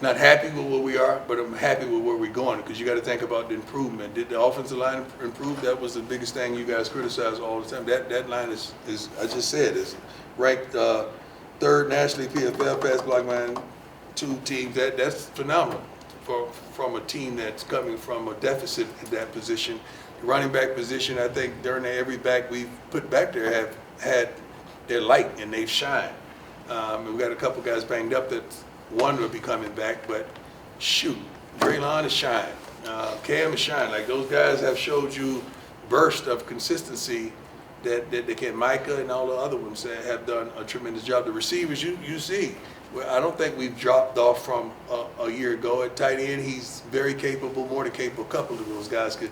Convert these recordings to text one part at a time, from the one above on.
not happy with where we are, but I'm happy with where we're going, because you got to think about the improvement. Did the offensive line improve? That was the biggest thing you guys criticize all the time. That line is I just said, is ranked third nationally PFF pass block line, 2 teams. That's phenomenal from a team that's coming from a deficit in that position. The running back position, I think during every back we've put back there have had their light and they've shined. We've got a couple guys banged up that one will be coming back, but shoot, Braylon is shine. Cam is shine. Like, those guys have showed you burst of consistency that they can. Micah and all the other ones that have done a tremendous job. The receivers, you see, well, I don't think we've dropped off from a year ago. At tight end, he's very capable, more than capable. A couple of those guys can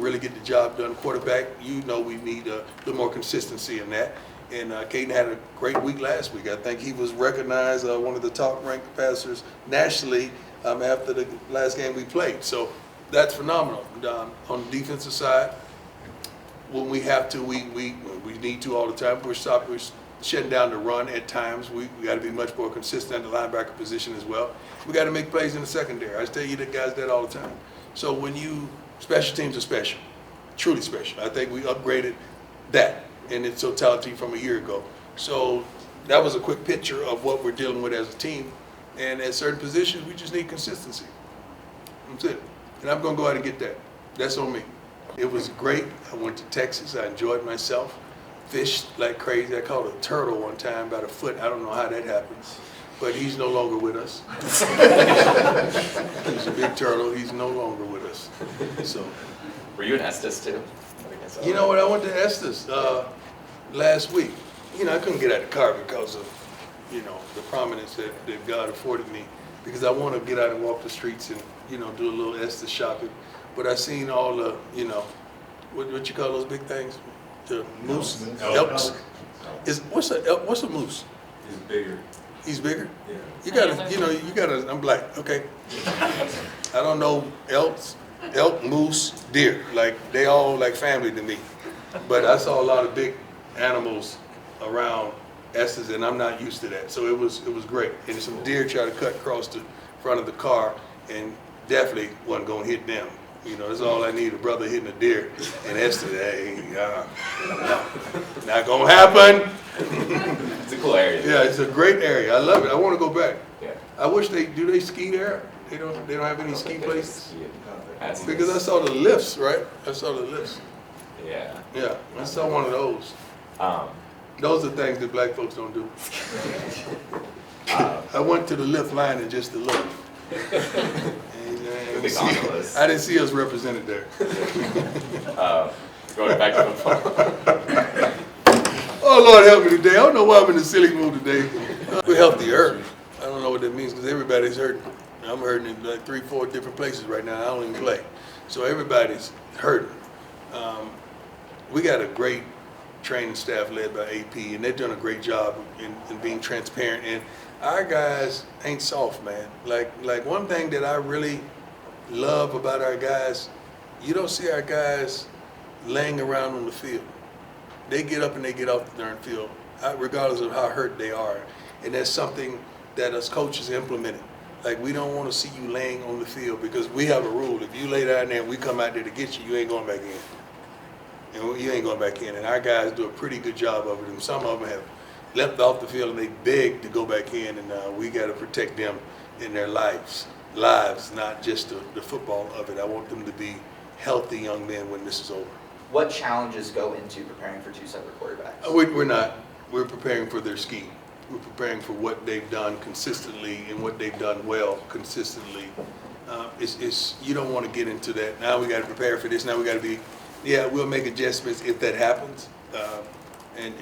really get the job done. Quarterback, we need a little more consistency in that. And Caden had a great week last week. I think he was recognized one of the top-ranked passers nationally after the last game we played. So that's phenomenal. On the defensive side, when we have to, we need to all the time. We're shutting down the run at times. We got to be much more consistent at the linebacker position as well. We got to make plays in the secondary. I tell you the guys that all the time. So when special teams are special, truly special. I think we upgraded that in its totality from a year ago. So that was a quick picture of what we're dealing with as a team. And at certain positions, we just need consistency. That's it. And I'm going to go out and get that. That's on me. It was great. I went to Texas. I enjoyed myself. Fished like crazy. I caught a turtle one time by the foot. I don't know how that happens. But he's no longer with us. He's a big turtle. He's no longer with us. So. Were you in Estes too? You know what? I went to Estes last week. I couldn't get out of the car because of, the prominence that God afforded me, because I want to get out and walk the streets and, do a little Estes shopping. But I seen all the, what you call those big things? The moose? Elks? What's a moose? He's bigger. He's bigger? Yeah. You gotta, I'm black, okay? I don't know elk, moose, deer. Like, they all like family to me. But I saw a lot of big animals around Estes, and I'm not used to that. So it was great. And some deer tried to cut across the front of the car, and definitely wasn't gonna hit them. That's all I need, a brother hitting a deer. And Estes, hey, not gonna happen. It's a cool area. Yeah, it's a great area. I love it. I want to go back. Yeah. I wish they ski there. They don't have any ski places. That's Because I saw the lifts, right? I saw the lifts. Yeah. Yeah, I saw one of those. Those are things that black folks don't do. I went to the lift line and just to look. I didn't see us represented there. Going back to football. Oh, Lord help me today. I don't know why I'm in a silly mood today. We're healthier. I don't know what that means, because everybody's hurting. I'm hurting in like 3-4 different places right now. I don't even play. So everybody's hurting. We got a great training staff led by AP, and they're doing a great job in being transparent. And our guys ain't soft, man. Like one thing that I really love about our guys, you don't see our guys laying around on the field. They get up and they get off the darn field, regardless of how hurt they are. And that's something that us coaches implemented. Like, we don't want to see you laying on the field, because we have a rule. If you lay down there and we come out there to get you, you ain't going back in. And you ain't going back in. And our guys do a pretty good job of it. And some of them have left off the field and they beg to go back in. And we got to protect them in their lives, not just the football of it. I want them to be healthy young men when this is over. What challenges go into preparing for 2 separate quarterbacks? We're not. We're preparing for their scheme. We're preparing for what they've done consistently and what they've done well consistently. You don't want to get into that. Now we got to prepare for this. Now we got to be, we'll make adjustments if that happens, and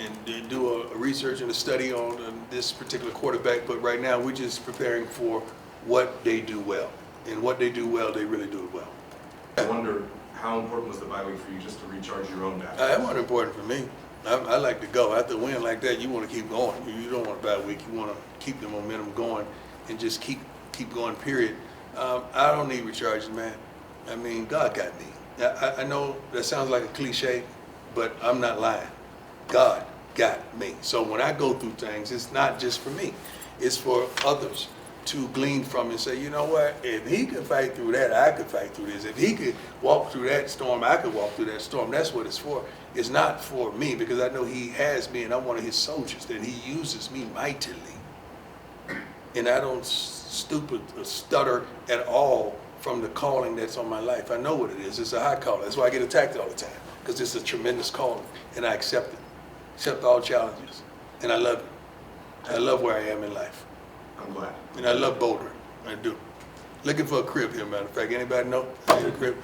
do a research and a study on this particular quarterback. But right now we're just preparing for what they do well, and what they do well, they really do it well. I wonder, how important was the bye week for you, just to recharge your own battery? That wasn't important for me. I like to go. After a win like that, you want to keep going. You don't want a bad week. You want to keep the momentum going and just keep going, period. I don't need recharging, man. I mean, God got me. I know that sounds like a cliche, but I'm not lying. God got me. So when I go through things, it's not just for me. It's for others. to glean from and say, you know what, if he could fight through that, I could fight through this. If he could walk through that storm, I could walk through that storm. That's what it's for. It's not for me, because I know he has me and I'm one of his soldiers, that he uses me mightily. And I don't stupid or stutter at all from the calling that's on my life. I know what it is. It's a high calling. That's why I get attacked all the time, because it's a tremendous calling, and I accept it. Accept all challenges, and I love it. I love where I am in life. I'm glad. And I love bouldering. I do. Looking for a crib here, matter of fact. Anybody know? I need a crib.